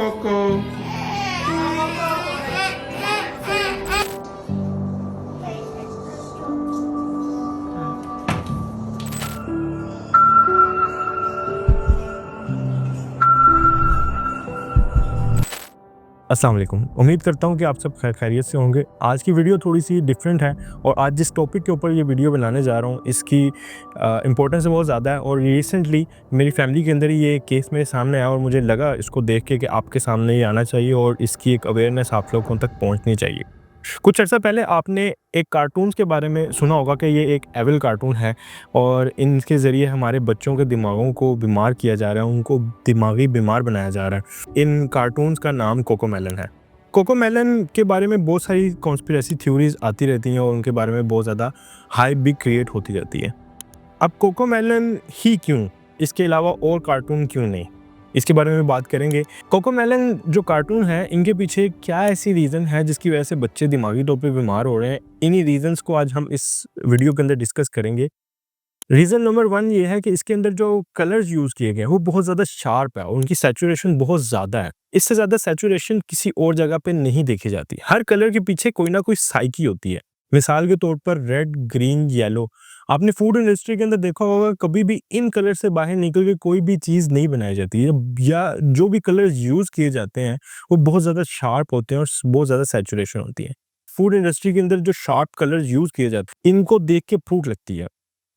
Cocoa. अस्सलाम वालेकुम। उम्मीद करता हूँ कि आप सब खैरियत से होंगे। आज की वीडियो थोड़ी-सी डिफरेंट है और आज जिस टॉपिक के ऊपर ये वीडियो बनाने जा रहा हूँ इसकी इम्पोर्टेंस बहुत ज़्यादा है और रिसेंटली मेरी फैमिली के अंदर ही ये केस मेरे सामने आया और मुझे लगा इसको देख के कि आपके सामने ये आना चाहिए और इसकी एक अवेयरनेस आप लोगों तक पहुँचनी चाहिए। कुछ अर्सा पहले आपने एक कार्टून्स के बारे में सुना होगा कि ये एक एविल कार्टून है और इनके ज़रिए हमारे बच्चों के दिमागों को बीमार किया जा रहा है, उनको दिमागी बीमार बनाया जा रहा है। इन कार्टून्स का नाम कोकोमेलन है। कोकोमेलन के बारे में बहुत सारी कॉन्स्पिरेसी थ्योरीज़ आती रहती हैं और उनके बारे में बहुत ज़्यादा हाइप भी क्रिएट होती रहती है। अब कोकोमेलन ही क्यों? इसके अलावा और कार्टून क्यों नहीं? इसके बारे में बात करेंगे। कोकोमेलन जो कार्टून है, इनके पीछे क्या ऐसी रीज़न है जिसकी वजह से बच्चे दिमागी तौर पे बीमार हो रहे हैं? इन्हीं रीज़न्स को आज हम इस वीडियो के अंदर डिस्कस करेंगे। रीज़न नंबर 1 ये है कि इसके अंदर जो कलर्स यूज़ किए गए हैं, वो बहुत ज़्यादा शार्प है और उनकी सैचुरेशन बहुत ज़्यादा है। इससे ज़्यादा सैचुरेशन किसी और जगह पे नहीं देखी जाती। हर कलर के पीछे कोई ना कोई साइकी होती है। मिसाल के तौर पर रेड, ग्रीन, येलो। आपने फूड इंडस्ट्री के अंदर देखा होगा कभी भी इन कलर से बाहर निकल के कोई भी चीज़ नहीं बनाई जाती है या जो भी कलर्स यूज़ किए जाते हैं वो बहुत ज़्यादा शार्प होते हैं और बहुत ज़्यादा सैचुरेशन होती है। फूड इंडस्ट्री के अंदर जो शार्प कलर्स यूज़ किए जाते हैं, इनको देख के भूख लगती है।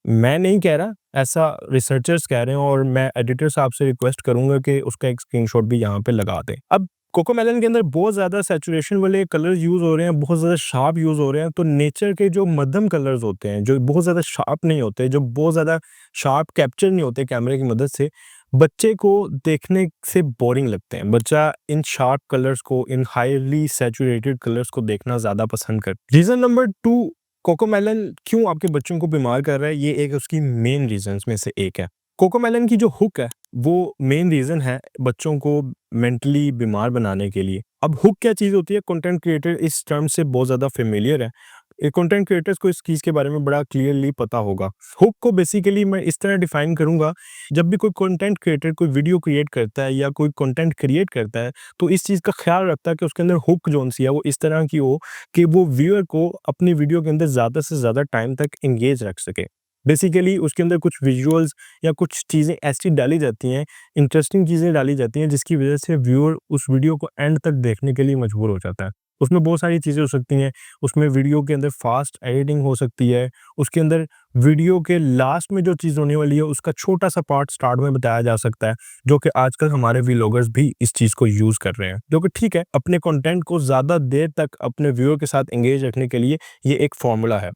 मैं नहीं कह रहा, ऐसा रिसर्चर्स कह रहे हैं और मैं एडिटर साहब से रिक्वेस्ट करूँगा कि उसका एक स्क्रीनशॉट भी यहाँ पे लगा दें। अब कोकोमेलन के अंदर बहुत ज़्यादा सैचुरेशन वाले कलर्स यूज़ हो रहे हैं, बहुत ज़्यादा शार्प यूज़ हो रहे हैं, तो नेचर के जो मध्यम कलर्स होते हैं, जो बहुत ज़्यादा शार्प नहीं होते, जो बहुत ज़्यादा शार्प कैप्चर नहीं होते कैमरे की मदद से, बच्चे को देखने से बोरिंग लगते हैं। बच्चा इन शार्प कलर्स को, इन हाईली सैचुरेटेड कलर्स को देखना ज़्यादा पसंद करता है। रीज़न नंबर 2 कोकोमेलन क्यों आपके बच्चों को बीमार कर रहा है, ये एक उसकी मेन रीज़न्स में से एक है। कोकोमेलन की जो हुक है, वो मेन रीज़न है बच्चों को मेंटली बीमार बनाने के लिए। अब हुक क्या चीज़ होती है? कंटेंट क्रिएटर इस टर्म से बहुत ज़्यादा फ़ेमिलियर है। कंटेंट क्रिएटर्स को इस चीज़ के बारे में बड़ा क्लियरली पता होगा। हुक को बेसिकली मैं इस तरह डिफ़ाइन करूँगा, जब भी कोई कंटेंट क्रिएटर कोई वीडियो क्रिएट करता है या कोई कंटेंट क्रिएट करता है, तो इस चीज़ का ख़्याल रखता है कि उसके अंदर हुक जोन-सी है, वो इस तरह की हो कि वो व्यूअर को अपनी वीडियो के अंदर ज़्यादा से ज़्यादा टाइम तक एंगेज रख सके। बेसिकली उसके अंदर कुछ विजुअल्स या कुछ चीज़ें ऐसी डाली जाती हैं, इंटरेस्टिंग चीज़ें डाली जाती हैं जिसकी वज़ह से व्यूअर उस वीडियो को एंड तक देखने के लिए मजबूर हो जाता है। उसमें बहुत सारी चीज़ें हो सकती हैं, उसमें वीडियो के अंदर फ़ास्ट एडिटिंग हो सकती है, उसके अंदर वीडियो के लास्ट में जो चीज़ होने वाली है उसका छोटा-सा पार्ट स्टार्ट में बताया जा सकता है, जो कि आजकल हमारे व्लॉगर्स भी इस चीज़ को यूज़ कर रहे हैं, जो कि ठीक है, अपने कंटेंट को ज़्यादा देर तक अपने व्यूअर के साथ एंगेज रखने के लिए ये एक फ़ॉर्मूला है।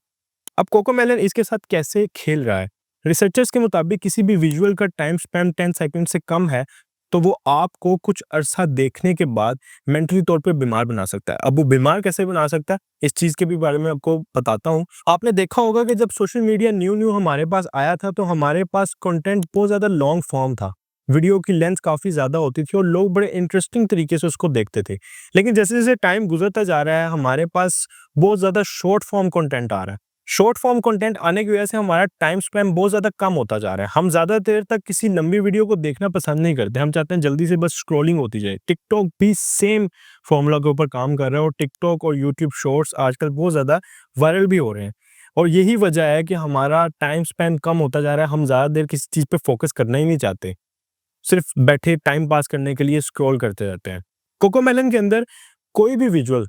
अब कोकोमेलन इसके साथ कैसे खेल रहा है? रिसर्चर्स के मुताबिक किसी भी विजुअल का टाइम स्पैन 10 सेकंड से कम है, तो वो आपको कुछ अरसा देखने के बाद मेंटली तौर पे बीमार बना सकता है। अब वो बीमार कैसे बना सकता है? इस चीज़ के भी बारे में आपको बताता हूँ। आपने देखा होगा कि जब सोशल मीडिया न्यू-न्यू हमारे पास आया था, तो हमारे पास कंटेंट बहुत ज़्यादा लॉन्ग फॉर्म था। वीडियो की लेंथ काफ़ी ज़्यादा होती थी और लोग बड़े इंटरेस्टिंग तरीके से उसको देखते थे। लेकिन जैसे-जैसे टाइम गुज़रता जा रहा है, हमारे पास बहुत ज़्यादा शॉर्ट फॉर्म कंटेंट आ रहा है। शॉर्ट फॉर्म कंटेंट आने की वजह से हमारा टाइम स्पैन बहुत ज़्यादा कम होता जा रहा है। हम ज़्यादा देर तक किसी लंबी वीडियो को देखना पसंद नहीं करते। हम चाहते हैं जल्दी से बस स्क्रॉलिंग होती जाए। टिकटॉक भी सेम फ़ॉर्मूला के ऊपर काम कर रहा है और टिकटॉक और यूट्यूब शॉर्ट्स आजकल बहुत ज़्यादा वायरल भी हो रहे हैं। और यही वजह है कि हमारा टाइम स्पैन कम होता जा रहा है। हम ज़्यादा देर किसी चीज़ पे फ़ोकस करना ही नहीं चाहते। सिर्फ़ बैठे टाइम पास करने के लिए स्क्रॉल करते रहते हैं। कोकोमेलन के अंदर कोई भी विजुअल,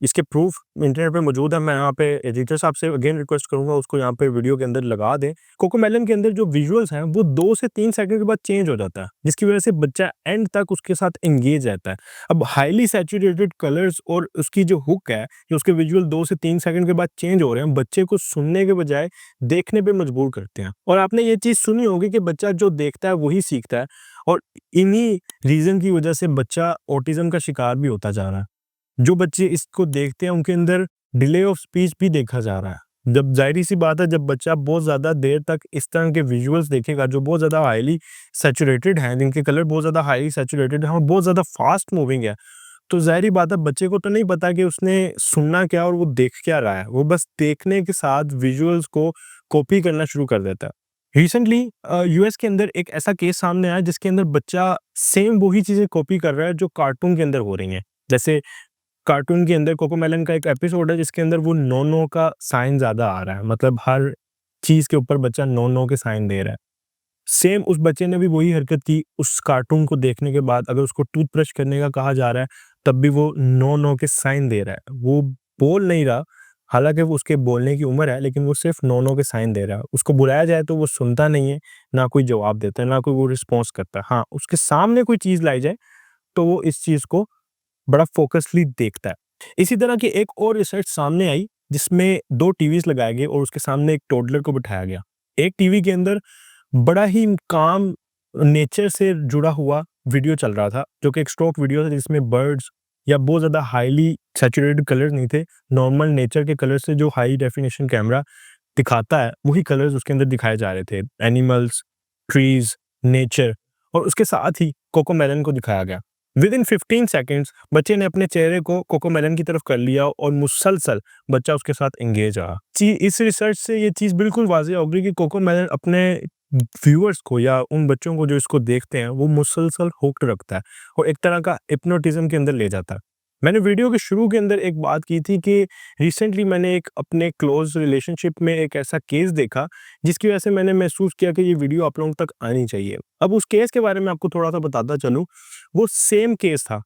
इसके प्रूफ इंटरनेट पे मौजूद है। मैं यहाँ पे एडिटर साहब से अगेन रिक्वेस्ट करूँगा उसको यहाँ पे वीडियो के अंदर लगा दें। कोकोमेलन के अंदर जो विजुअल्स हैं वो 2 से 3 सेकंड के बाद चेंज हो जाता है, जिसकी वजह से बच्चा एंड तक उसके साथ एंगेज रहता है। अब हाईली सैचुरेटेड कलर्स और उसकी जो हुक है, जो उसके विजुअल 2 से 3 सेकंड के बाद चेंज हो रहे हैं, बच्चे को सुनने के बजाय देखने पे मजबूर करते हैं। और आपने ये चीज़ सुनी होगी कि बच्चा जो देखता है वही सीखता है और इन्हीं रीज़न की वजह से बच्चा ऑटिज़म का शिकार भी होता जा रहा है। जो बच्चे इसको देखते हैं उनके अंदर डिले ऑफ स्पीच भी देखा जा रहा है। जब ज़ाहिर-सी बात है, जब बच्चा बहुत ज़्यादा देर तक इस तरह के विजुअल्स देखेगा जो बहुत ज़्यादा हाईली सैचुरेटेड हैं, जिनके कलर बहुत ज़्यादा हाईली सैचुरेटेड हैं और बहुत ज़्यादा फास्ट मूविंग है, तो ज़ाहिर-सी बात है बच्चे को तो नहीं पता कि उसने सुनना क्या और वो देख क्या रहा है। वो बस देखने के साथ विजुअल्स को कॉपी करना शुरू कर देता है। रिसेंटली यूएस के अंदर एक ऐसा केस सामने आया जिसके अंदर बच्चा सेम वही चीज़ें कॉपी कर रहा है जो कार्टून के अंदर हो रही हैं। जैसे कार्टून के अंदर कोकोमेलन का एक एपिसोड है जिसके अंदर वो नो-नो का साइन ज़्यादा आ रहा है। मतलब हर चीज़ के ऊपर बच्चा नो-नो के साइन दे रहा है। सेम उस बच्चे ने भी वही हरकत की उस कार्टून को देखने के बाद अगर उसको टूथब्रश करने का कहा जा रहा है, तब भी वो नो-नो के साइन दे रहा है। वो बोल नहीं रहा, हालाँकि वो उसके बोलने की उम्र है, लेकिन वो सिर्फ़ नो-नो के साइन दे रहा है। उसको बुलाया जाए तो वो सुनता नहीं है, ना कोई जवाब देता है, ना कोई वो रिस्पॉन्स करता है। हाँ, उसके सामने कोई चीज़ लाई जाए, तो वो इस चीज़ को बड़ा फ़ोकसली देखता है। इसी तरह की एक और रिसर्च सामने आई, जिसमें 2 टीवीज़ लगाए गए और उसके सामने एक टोडलर को बिठाया गया। एक टीवी के अंदर बड़ा ही काम नेचर से जुड़ा हुआ वीडियो चल रहा था, जो कि एक स्टॉक वीडियो था जिसमें बर्ड्स या बहुत ज़्यादा हाइली सैचुरेटेड कलर्स नहीं थे। नॉर्मल नेचर के कलर से जो हाई डेफिनिशन कैमरा दिखाता है, वही कलर्स उसके अंदर दिखाए जा रहे थे। एनिमल्स, ट्रीज़, नेचर और उसके साथ ही कोकोमेलन को दिखाया गया। विदिन 15 सेकंड्स बच्चे ने अपने चेहरे को कोकोमेलन की तरफ कर लिया और मुसलसल बच्चा उसके साथ एंगेज रहा। इस रिसर्च से ये चीज़ बिल्कुल वाज़ेह हो गई कि कोकोमेलन अपने व्यूअर्स को या उन बच्चों को जो इसको देखते हैं, वो मुसलसल हुक्ड रखता है और एक तरह का हिप्नोटिज़्म के अंदर ले जाता है। मैंने वीडियो के शुरू के अंदर एक बात की थी कि रिसेंटली मैंने एक अपने क्लोज़ रिलेशनशिप में एक ऐसा केस देखा, जिसकी वजह से मैंने महसूस किया कि ये वीडियो आप लोगों तक आनी चाहिए। अब उस केस के बारे में आपको थोड़ा-सा बताता चलूँ, वो सेम केस था।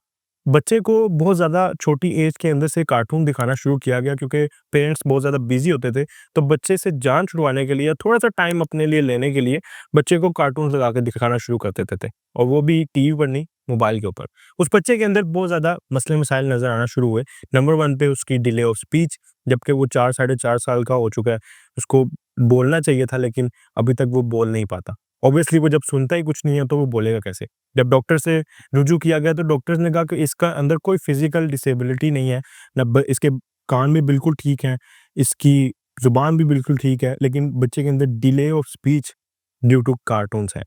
बच्चे को बहुत ज़्यादा छोटी एज के अंदर से कार्टून दिखाना शुरू किया गया क्योंकि पेरेंट्स बहुत ज़्यादा बिज़ी होते थे, तो बच्चे से जान छुड़वाने के लिए, थोड़ा-सा टाइम अपने लिए लेने के लिए, बच्चे को कार्टून्स लगा के दिखाना शुरू कर देते थे और वो भी टीवी पर नहीं, मोबाइल के ऊपर। उस बच्चे के अंदर बहुत ज़्यादा मसले-मसाइल नज़र आना शुरू हुए। नंबर 1 पे उसकी डिले ऑफ स्पीच, जबकि वो 4 साढ़े 4 साल का हो चुका है। उसको बोलना चाहिए था लेकिन अभी तक वो बोल नहीं पाता। ऑब्वियसली वो जब सुनता ही कुछ नहीं है तो वो बोलेगा कैसे? जब डॉक्टर से रुजू किया गया तो डॉक्टर्स ने कहा कि इसका अंदर कोई फिज़िकल डिसेबिलिटी नहीं है, ना इसके कान भी बिल्कुल ठीक हैं, इसकी ज़ुबान भी बिल्कुल ठीक है, लेकिन बच्चे के अंदर delay of speech due to cartoons है।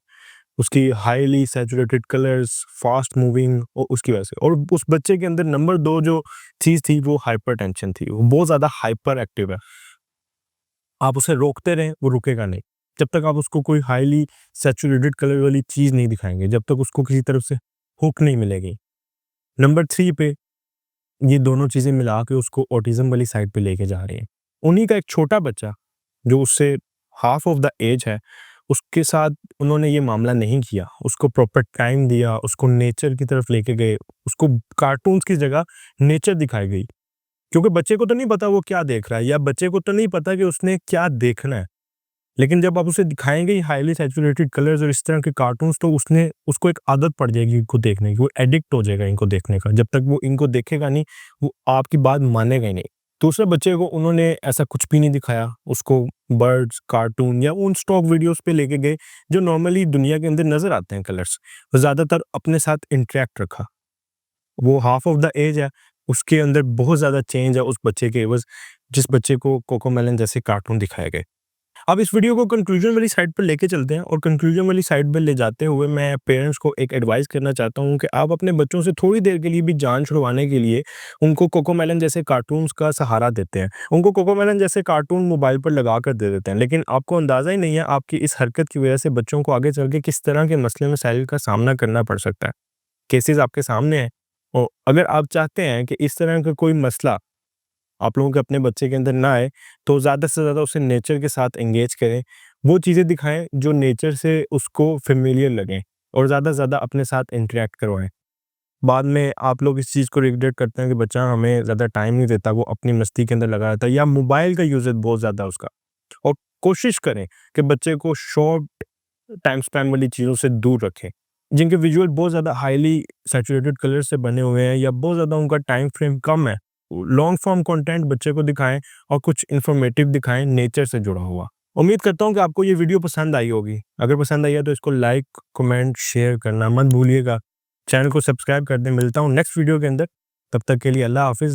उसकी highly saturated colours, fast moving उसकी वजह से और उस बच्चे के अंदर नंबर 2 जो चीज़ थी वो हाइपरटेंशन थी। वो बहुत ज़्यादा हाइपर एक्टिव है। आप उसे रोकते रहें, वो रुकेगा नहीं। जब तक आप उसको कोई हाइली सैचुरेटेड कलर वाली चीज़ नहीं दिखाएँगे, जब तक उसको किसी तरफ से हुक नहीं मिलेगी। नंबर 3 पे ये दोनों चीज़ें मिला के उसको ऑटिज़्म वाली साइड पे लेके जा रही हैं। उन्हीं का एक छोटा बच्चा, जो उससे हाफ़ ऑफ द एज है, उसके साथ उन्होंने ये मामला नहीं किया। उसको प्रॉपर टाइम दिया, उसको नेचर की तरफ लेके गए, उसको कार्टून्स की जगह नेचर दिखाई गई। क्योंकि बच्चे को तो नहीं पता वो क्या देख रहा है या बच्चे को तो नहीं पता कि उसने क्या देखना है। लेकिन जब आप उसे दिखाएँगे हाइली सैचुरेटेड कलर्स और इस तरह के कार्टून्स तो उसने उसको एक आदत पड़ जाएगी इनको देखने की, वो एडिक्ट हो जाएगा इनको देखने का। जब तक वो इनको देखेगा नहीं, वो आपकी बात मानेगा ही नहीं। दूसरे बच्चे को उन्होंने ऐसा कुछ भी नहीं दिखाया, उसको बर्ड्स, कार्टून या उन स्टॉक वीडियोज़ पे लेके गए, जो नॉर्मली दुनिया के अंदर नज़र आते हैं कलर्स। ज़्यादातर अपने साथ इंटरैक्ट रखा। वो हाफ़ ऑफ द एज है, उसके अंदर बहुत ज़्यादा चेंज है उस बच्चे के एवज़, जिस बच्चे को कोकोमेलन जैसे कार्टून दिखाए गए। अब इस वीडियो को कंक्लूजन वाली साइड पर लेके चलते हैं और कंक्लूजन वाली साइड पे ले जाते हुए मैं पेरेंट्स को एक एडवाइस करना चाहता हूँ कि आप अपने बच्चों से थोड़ी देर के लिए भी जान छुड़वाने के लिए उनको कोकोमेलन जैसे कार्टून्स का सहारा देते हैं। उनको कोकोमेलन जैसे कार्टून मोबाइल पर लगा कर दे देते हैं, लेकिन आपको अंदाज़ा ही नहीं है आपकी इस हरकत की वजह से बच्चों को आगे चल के किस तरह के मसले मसाइल का सामना करना पड़ सकता है। केसेज़ आपके सामने हैं और अगर आप चाहते हैं कि इस तरह का कोई मसला आप लोगों के अपने बच्चे के अंदर ना आए, तो ज़्यादा से ज़्यादा उसे नेचर के साथ एंगेज करें। वो चीज़ें दिखाएँ जो नेचर से उसको फ़ैमिलियर लगें और ज़्यादा से ज़्यादा अपने साथ इंटरैक्ट करवाएँ। बाद में आप लोग इस चीज़ को रिग्रेट करते हैं कि बच्चा हमें ज़्यादा टाइम नहीं देता, वो अपनी मस्ती के अंदर लगा रहता है या मोबाइल का यूसेज बहुत ज़्यादा है उसका। और कोशिश करें कि बच्चे को शॉर्ट टाइम स्पैन वाली चीज़ों से दूर रखें। जिनके विजुअल बहुत ज़्यादा हाइली सैचुरेटेड कलर से बने हुए हैं या बहुत ज़्यादा उनका टाइम फ्रेम कम है, लॉन्ग फॉर्म कंटेंट बच्चे को दिखाएँ और कुछ इन्फॉर्मेटिव दिखाएँ नेचर से जुड़ा हुआ। उम्मीद करता हूँ कि आपको ये वीडियो पसंद आई होगी। अगर पसंद आई है तो इसको लाइक, कमेंट, शेयर करना मत भूलिएगा। चैनल को सब्सक्राइब कर दें। मिलता हूँ नेक्स्ट वीडियो के अंदर। तब तक के लिए अल्लाह हाफ़िज़।